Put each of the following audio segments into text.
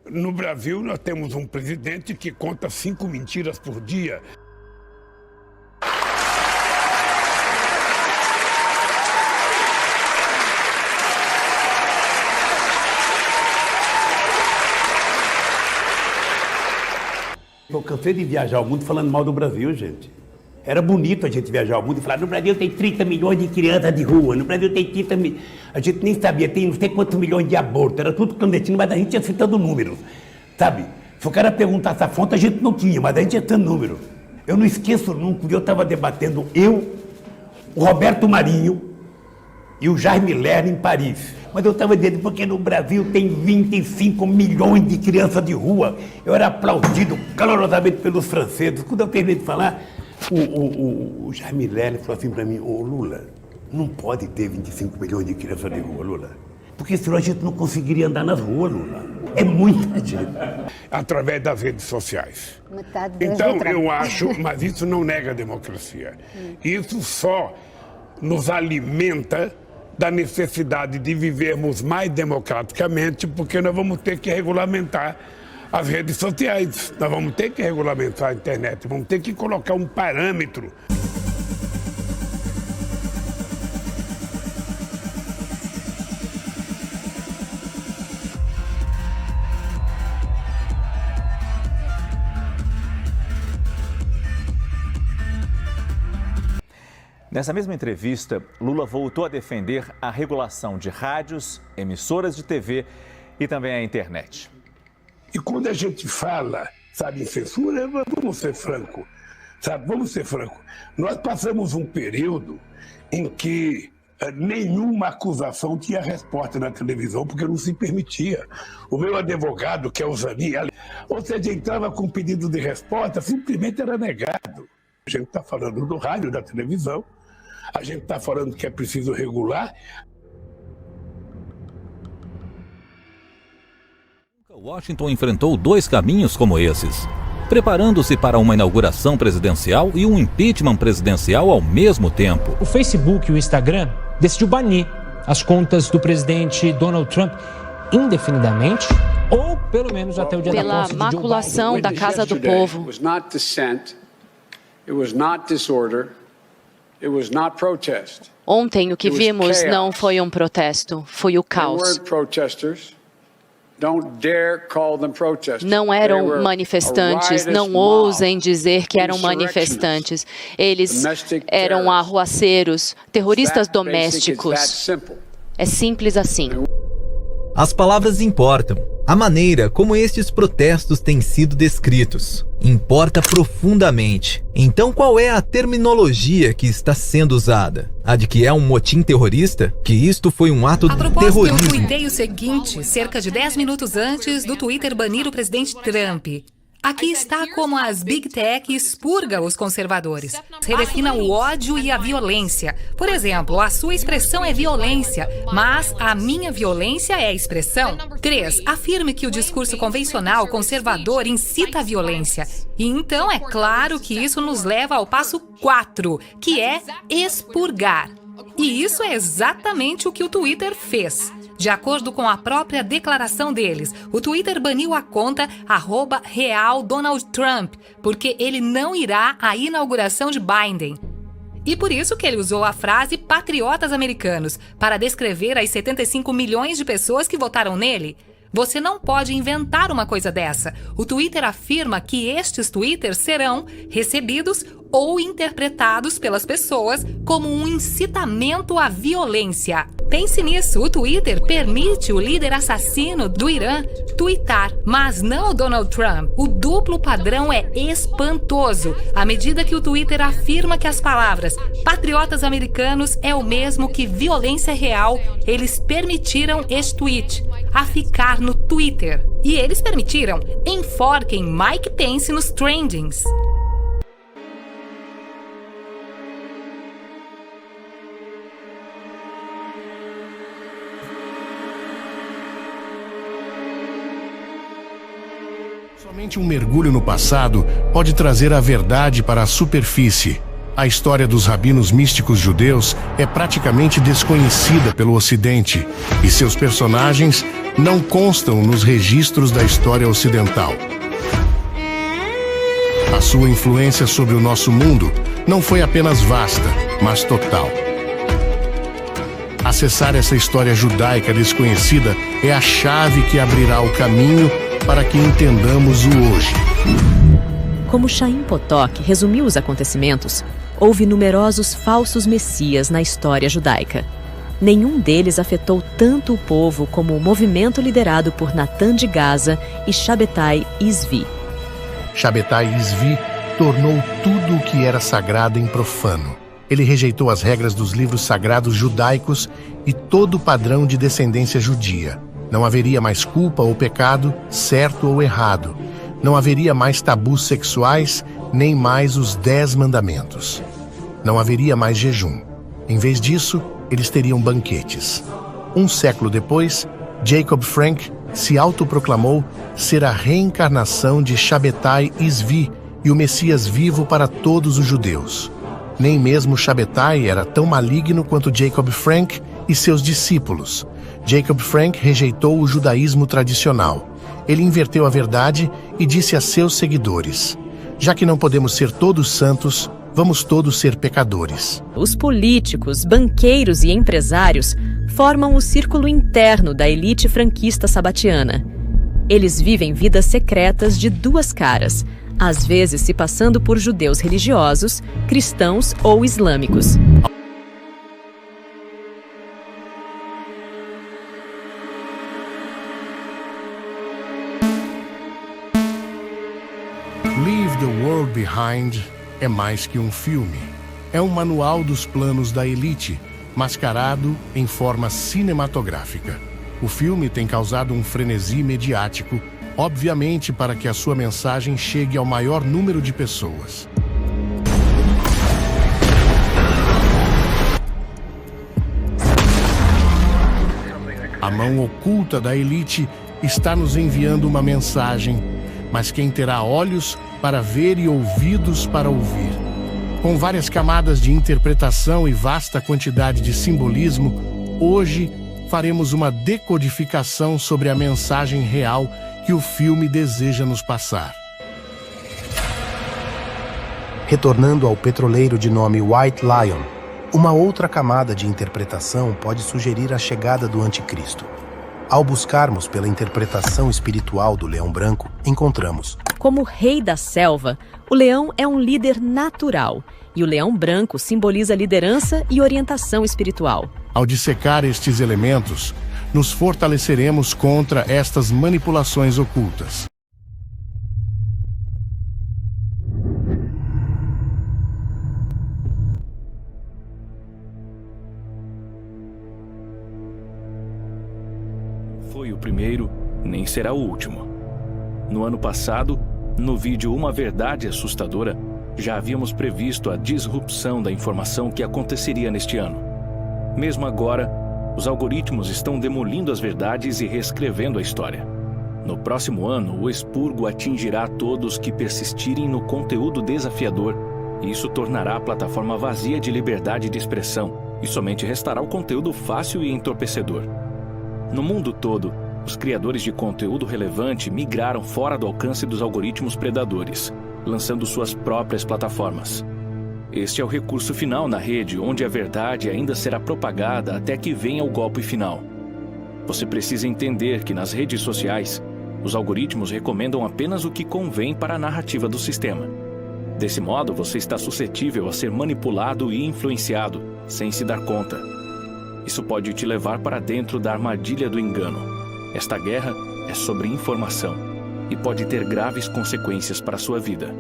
No Brasil, nós temos um presidente que conta 5 mentiras por dia. Eu cansei de viajar ao mundo falando mal do Brasil, gente. Era bonito a gente viajar ao mundo e falar, no Brasil tem 30 milhões de crianças de rua, no Brasil tem 30 milhões... A gente nem sabia, tem não sei quantos milhões de abortos, era tudo clandestino, mas a gente ia citando números, sabe? Se o cara perguntasse a fonte, a gente não tinha, mas a gente ia citando números. Eu não esqueço nunca, eu estava debatendo, o Roberto Marinho e o Jaime Lerner em Paris. Mas eu estava dizendo, porque no Brasil tem 25 milhões de crianças de rua. Eu era aplaudido calorosamente pelos franceses. Quando eu terminei de falar, o Jaime Lerner falou assim para mim, ô Lula, não pode ter 25 milhões de crianças de rua, Lula. Porque senão a gente não conseguiria andar nas ruas, Lula. É muita gente. Através das redes sociais. Metade das Então, letras. eu acho, mas isso não nega a democracia. Isso só nos alimenta da necessidade de vivermos mais democraticamente, porque nós vamos ter que regulamentar as redes sociais, nós vamos ter que regulamentar a internet, vamos ter que colocar um parâmetro. Nessa mesma entrevista, Lula voltou a defender a regulação de rádios, emissoras de TV e também a internet. E quando a gente fala, sabe, em censura, vamos ser franco, sabe, vamos ser franco. Nós passamos um período em que nenhuma acusação tinha resposta na televisão, porque não se permitia. O meu advogado, que é o Zanin, ou seja, entrava com pedido de resposta, simplesmente era negado. A gente está falando do rádio, da televisão, a gente está falando que é preciso regular. Washington enfrentou 2 caminhos como esses, preparando-se para uma inauguração presidencial e um impeachment presidencial ao mesmo tempo. O Facebook e o Instagram decidiu banir as contas do presidente Donald Trump indefinidamente, ou pelo menos até o dia da posse de Joe Biden. Pela maculação da Casa do Povo. Ontem o que vimos não foi um protesto, foi o caos. Não eram manifestantes, não ousem dizer que eram manifestantes. Eles eram arruaceiros, terroristas domésticos. É simples assim. As palavras importam. A maneira como estes protestos têm sido descritos importa profundamente. Então, qual é a terminologia que está sendo usada? A de que é um motim terrorista? Que isto foi um ato de terrorismo? Eu tuitei o seguinte, cerca de 10 minutos antes do Twitter banir o presidente Trump. Aqui está como as Big Tech expurga os conservadores. Redefina o ódio e a violência. Por exemplo, a sua expressão é violência, mas a minha violência é expressão. 3. Afirme que o discurso convencional conservador incita a violência. E então é claro que isso nos leva ao passo 4, que é expurgar. E isso é exatamente o que o Twitter fez. De acordo com a própria declaração deles, o Twitter baniu a conta @RealDonaldTrump, porque ele não irá à inauguração de Biden. E por isso que ele usou a frase patriotas americanos, para descrever as 75 milhões de pessoas que votaram nele. Você não pode inventar uma coisa dessa. O Twitter afirma que estes twitters serão recebidos ou interpretados pelas pessoas como um incitamento à violência. Pense nisso, o Twitter permite o líder assassino do Irã tweetar, mas não o Donald Trump. O duplo padrão é espantoso. À medida que o Twitter afirma que as palavras patriotas americanos é o mesmo que violência real, eles permitiram este tweet a ficar no Twitter. E eles permitiram, enforquem Mike Pence nos trendings. Somente um mergulho no passado pode trazer a verdade para a superfície. A história dos rabinos místicos judeus é praticamente desconhecida pelo Ocidente, e seus personagens não constam nos registros da história ocidental. A sua influência sobre o nosso mundo não foi apenas vasta, mas total. Acessar essa história judaica desconhecida é a chave que abrirá o caminho para que entendamos o hoje. Como Chaim Potok resumiu os acontecimentos, houve numerosos falsos messias na história judaica. Nenhum deles afetou tanto o povo como o movimento liderado por Natan de Gaza e Shabbatai Zvi. Shabbatai Zvi tornou tudo o que era sagrado em profano. Ele rejeitou as regras dos livros sagrados judaicos e todo o padrão de descendência judia. Não haveria mais culpa ou pecado, certo ou errado. Não haveria mais tabus sexuais, nem mais os 10 mandamentos. Não haveria mais jejum. Em vez disso, eles teriam banquetes. Um século depois, Jacob Frank se autoproclamou ser a reencarnação de Shabbatai Zvi e o Messias vivo para todos os judeus. Nem mesmo Shabbatai era tão maligno quanto Jacob Frank e seus discípulos. Jacob Frank rejeitou o judaísmo tradicional. Ele inverteu a verdade e disse a seus seguidores: já que não podemos ser todos santos, vamos todos ser pecadores. Os políticos, banqueiros e empresários formam o círculo interno da elite franquista sabatiana. Eles vivem vidas secretas de duas caras, às vezes se passando por judeus religiosos, cristãos ou islâmicos. Leave the World Behind é mais que um filme. É um manual dos planos da elite, mascarado em forma cinematográfica. O filme tem causado um frenesi mediático, obviamente para que a sua mensagem chegue ao maior número de pessoas. A mão oculta da elite está nos enviando uma mensagem, mas quem terá olhos para ver e ouvidos para ouvir? Com várias camadas de interpretação e vasta quantidade de simbolismo, hoje faremos uma decodificação sobre a mensagem real que o filme deseja nos passar. Retornando ao petroleiro de nome White Lion, uma outra camada de interpretação pode sugerir a chegada do anticristo. Ao buscarmos pela interpretação espiritual do leão branco, encontramos: como rei da selva, o leão é um líder natural, e o leão branco simboliza liderança e orientação espiritual. Ao dissecar estes elementos, nos fortaleceremos contra estas manipulações ocultas. Foi o primeiro, nem será o último. No ano passado, no vídeo Uma Verdade Assustadora, já havíamos previsto a disrupção da informação que aconteceria neste ano. Mesmo agora, os algoritmos estão demolindo as verdades e reescrevendo a história. No próximo ano, o expurgo atingirá todos que persistirem no conteúdo desafiador, e isso tornará a plataforma vazia de liberdade de expressão, e somente restará o conteúdo fácil e entorpecedor. No mundo todo, os criadores de conteúdo relevante migraram fora do alcance dos algoritmos predadores, lançando suas próprias plataformas. Este é o recurso final na rede, onde a verdade ainda será propagada até que venha o golpe final. Você precisa entender que nas redes sociais, os algoritmos recomendam apenas o que convém para a narrativa do sistema. Desse modo, você está suscetível a ser manipulado e influenciado, sem se dar conta. Isso pode te levar para dentro da armadilha do engano. Esta guerra é sobre informação e pode ter graves consequências para a sua vida.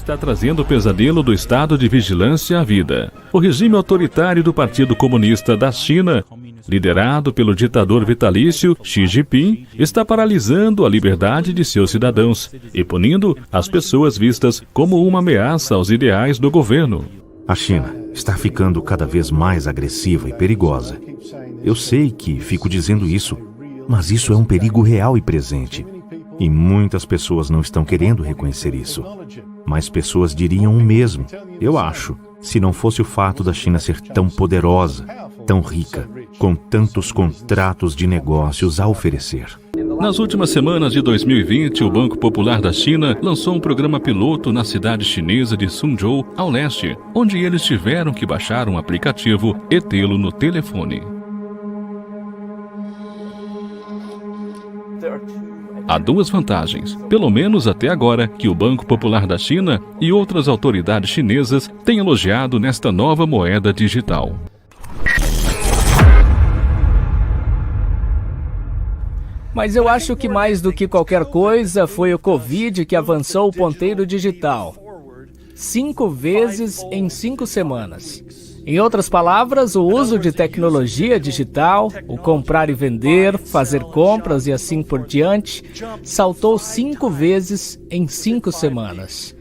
está trazendo o pesadelo do estado de vigilância à vida. O regime autoritário do Partido Comunista da China, liderado pelo ditador vitalício Xi Jinping, está paralisando a liberdade de seus cidadãos e punindo as pessoas vistas como uma ameaça aos ideais do governo. A China está ficando cada vez mais agressiva e perigosa. Eu sei que fico dizendo isso, mas isso é um perigo real e presente. E muitas pessoas não estão querendo reconhecer isso. Mas pessoas diriam o mesmo, eu acho, se não fosse o fato da China ser tão poderosa, tão rica, com tantos contratos de negócios a oferecer. Nas últimas semanas de 2020, o Banco Popular da China lançou um programa piloto na cidade chinesa de Suzhou, ao leste, onde eles tiveram que baixar um aplicativo e tê-lo no telefone. Há duas vantagens, pelo menos até agora, que o Banco Popular da China e outras autoridades chinesas têm elogiado nesta nova moeda digital. Mas eu acho que mais do que qualquer coisa foi o Covid que avançou o ponteiro digital 5 vezes em 5 semanas. Em outras palavras, o uso de tecnologia digital, o comprar e vender, fazer compras e assim por diante, saltou 5 vezes em 5 semanas.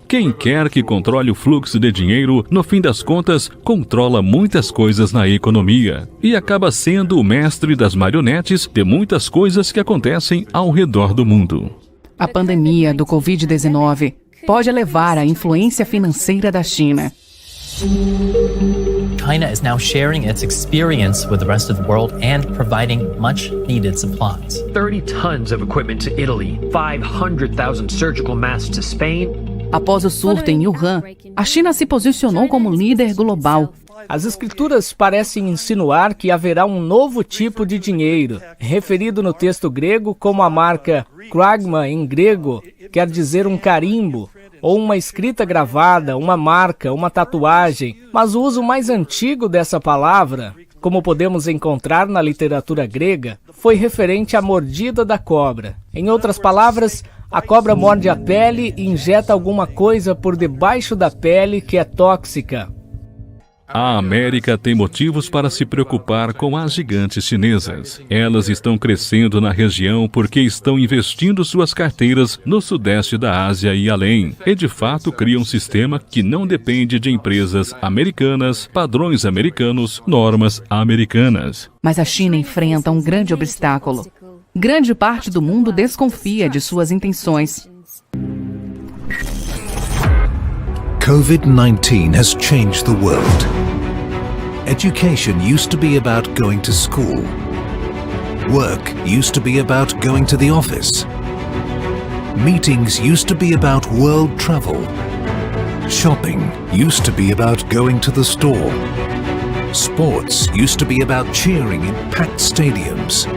Quem quer que controle o fluxo de dinheiro, no fim das contas, controla muitas coisas na economia e acaba sendo o mestre das marionetes de muitas coisas que acontecem ao redor do mundo. A pandemia do Covid-19 pode elevar a influência financeira da China. China is now sharing its experience with the rest of the world and providing much needed supplies. 30 tons of equipment to Italy, 500,000 surgical masks to Spain. Após o surto em Wuhan, a China se posicionou como líder global. As escrituras parecem insinuar que haverá um novo tipo de dinheiro, referido no texto grego como a marca kragma em grego, quer dizer um carimbo, ou uma escrita gravada, uma marca, uma tatuagem. Mas o uso mais antigo dessa palavra, como podemos encontrar na literatura grega, foi referente à mordida da cobra. Em outras palavras, a cobra morde a pele e injeta alguma coisa por debaixo da pele que é tóxica. A América tem motivos para se preocupar com as gigantes chinesas. Elas estão crescendo na região porque estão investindo suas carteiras no sudeste da Ásia e além. E de fato cria um sistema que não depende de empresas americanas, padrões americanos, normas americanas. Mas a China enfrenta um grande obstáculo. Grande parte do mundo desconfia de suas intenções. COVID-19 has changed the world. Education used to be about going to school. Work used to be about going to the office. Meetings used to be about world travel. Shopping used to be about going to the store. Sports used to be about cheering in packed stadiums.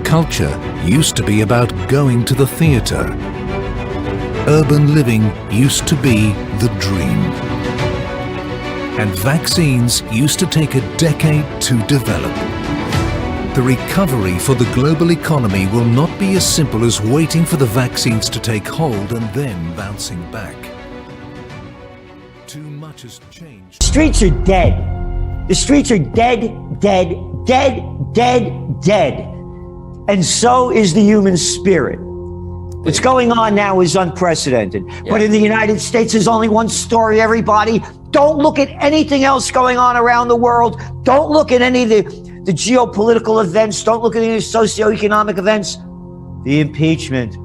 Culture used to be about going to the theater. Urban living used to be the dream. And vaccines used to take a decade to develop. The recovery for the global economy will not be as simple as waiting for the vaccines to take hold and then bouncing back. Too much has changed. The streets are dead. The streets are dead, dead, dead, dead, dead. And so is the human spirit. What's going on now is unprecedented. Yeah. But in the United States, there's only one story, everybody. Don't look at anything else going on around the world. Don't look at any of the geopolitical events. Don't look at any socioeconomic events. The impeachment.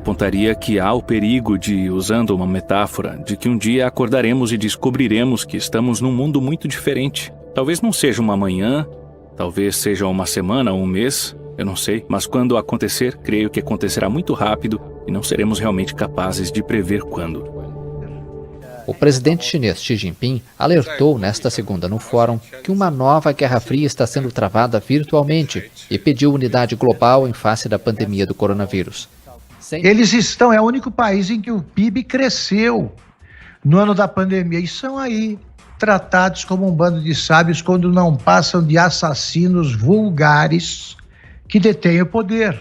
Apontaria que há o perigo de, usando uma metáfora, de que um dia acordaremos e descobriremos que estamos num mundo muito diferente. Talvez não seja uma manhã, talvez seja uma semana ou um mês, eu não sei. Mas quando acontecer, creio que acontecerá muito rápido e não seremos realmente capazes de prever quando. O presidente chinês Xi Jinping alertou nesta segunda no fórum que uma nova Guerra Fria está sendo travada virtualmente e pediu unidade global em face da pandemia do coronavírus. Eles estão, é o único país em que o PIB cresceu. no ano da pandemia e são aí tratados como um bando de sábios quando não passam de assassinos vulgares que detêm o poder.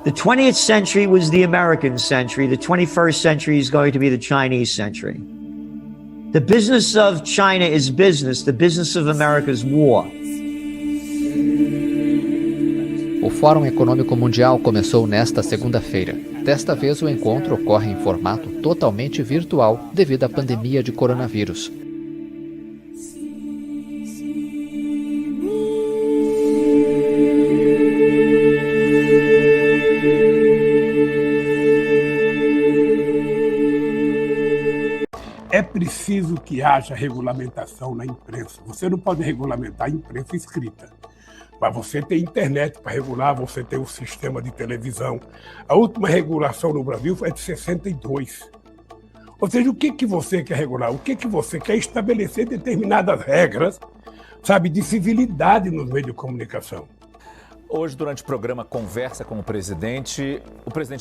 The 20th century was the American century. The 21st century is going to be the Chinese century. The business of China is business. The business of America is war. O Fórum Econômico Mundial começou nesta segunda-feira. Desta vez, o encontro ocorre em formato totalmente virtual devido à pandemia de coronavírus. É preciso que haja regulamentação na imprensa. Você não pode regulamentar a imprensa escrita, mas você tem internet para regular, você tem um sistema de televisão. A última regulação no Brasil foi de 62. Ou seja, o que você quer regular? O que você quer estabelecer determinadas regras, sabe, de civilidade nos meios de comunicação. Hoje, durante o programa Conversa com o presidente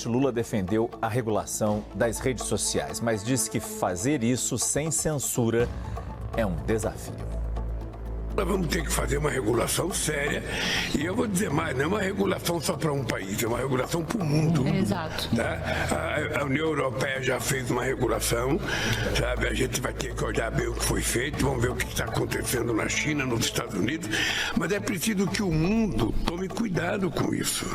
Lula defendeu a regulação das redes sociais, mas disse que fazer isso sem censura é um desafio. Nós vamos ter que fazer uma regulação séria e eu vou dizer mais, não é uma regulação só para um país, é uma regulação para o mundo. Exato. Tá? A União Europeia já fez uma regulação, sabe? A gente vai ter que olhar bem o que foi feito, vamos ver o que está acontecendo na China, nos Estados Unidos, mas é preciso que o mundo tome cuidado com isso.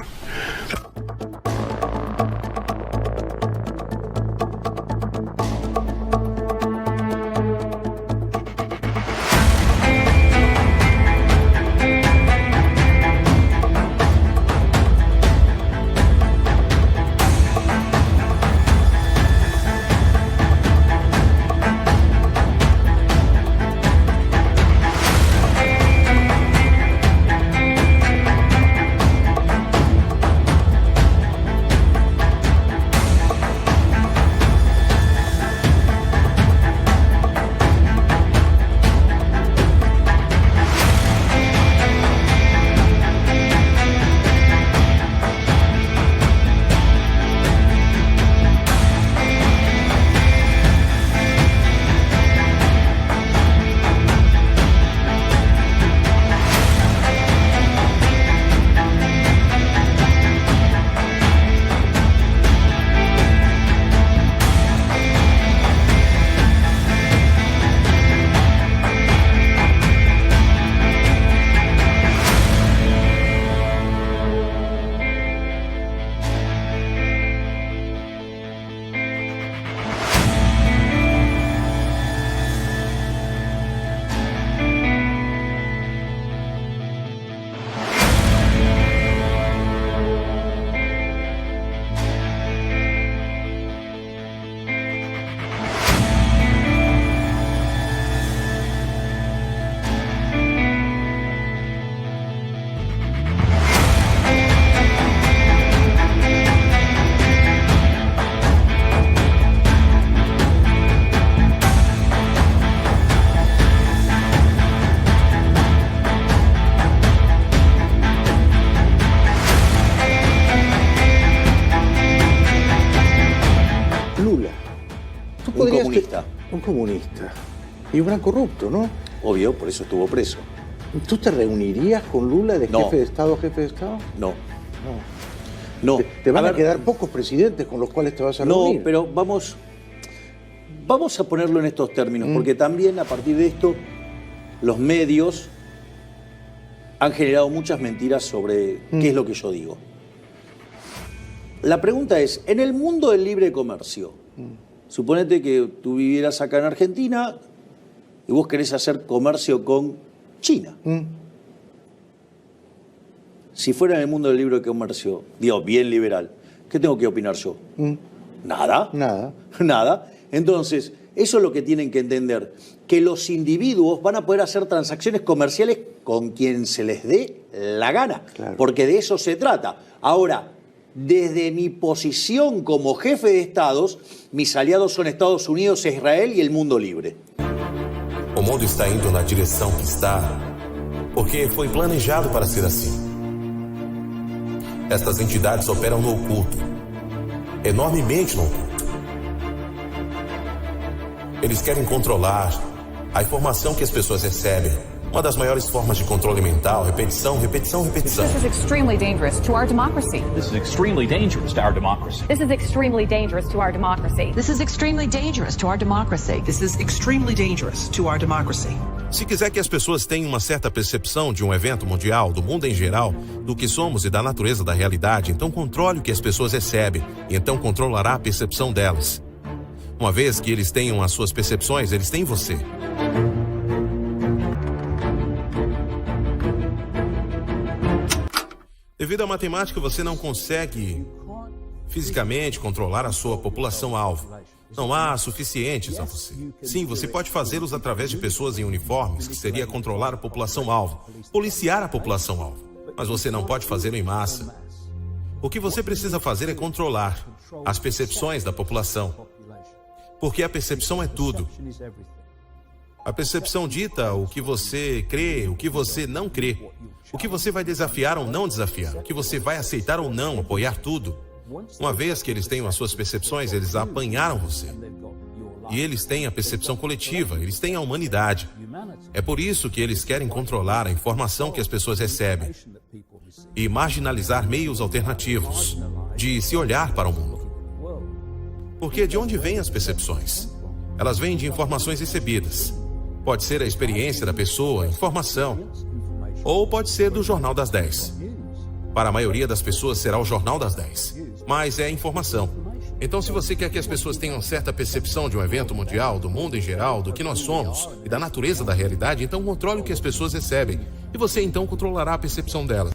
Un comunista. Y un gran corrupto, ¿no? Obvio, por eso estuvo preso. ¿Tú te reunirías con Lula de No. jefe de Estado a jefe de Estado? No. No. Te van a ver, quedar pocos presidentes con los cuales te vas a reunir. No, pero vamos a ponerlo en estos términos, porque también a partir de esto los medios han generado muchas mentiras sobre qué es lo que yo digo. La pregunta es, en el mundo del libre comercio, suponete que tú vivieras acá en Argentina y vos querés hacer comercio con China. Si fuera en el mundo del libre comercio, digo, bien liberal, ¿qué tengo que opinar yo? Nada. Nada. Entonces, eso es lo que tienen que entender, que los individuos van a poder hacer transacciones comerciales con quien se les dé la gana, porque de eso se trata. Ahora, desde mi posición como jefe de estados, mis aliados son Estados Unidos, Israel y el mundo libre. O mundo está indo na direção que está porque foi planejado para ser assim. Estas entidades operam no oculto, enormemente no oculto. Eles querem controlar a informação que as pessoas recebem. Uma das maiores formas de controle mental, repetição, repetição, repetição. This is extremely dangerous to our democracy. This is extremely dangerous to our democracy. This is extremely dangerous to our democracy. This is extremely dangerous to our democracy. This is extremely dangerous to our democracy. Se quiser que as pessoas tenham uma certa percepção de um evento mundial, do mundo em geral, do que somos e da natureza da realidade, então controle o que as pessoas recebem, e então controlará a percepção delas. Uma vez que eles tenham as suas percepções, eles têm você. Devido à matemática, você não consegue fisicamente controlar a sua população-alvo. Não há suficientes a você. Sim, você pode fazê-los através de pessoas em uniformes, que seria controlar a população-alvo, policiar a população-alvo. Mas você não pode fazê-lo em massa. O que você precisa fazer é controlar as percepções da população. Porque a percepção é tudo. A percepção dita o que você crê, o que você não crê. O que você vai desafiar ou não desafiar. O que você vai aceitar ou não, apoiar tudo. Uma vez que eles tenham as suas percepções, eles apanharam você. E eles têm a percepção coletiva, eles têm a humanidade. É por isso que eles querem controlar a informação que as pessoas recebem. E marginalizar meios alternativos de se olhar para o mundo. Porque de onde vêm as percepções? Elas vêm de informações recebidas. Pode ser a experiência da pessoa, informação. Ou pode ser do Jornal das 10. Para a maioria das pessoas será o Jornal das 10. Mas é informação. Então, se você quer que as pessoas tenham certa percepção de um evento mundial, do mundo em geral, do que nós somos e da natureza da realidade, então controle o que as pessoas recebem. E você então controlará a percepção delas.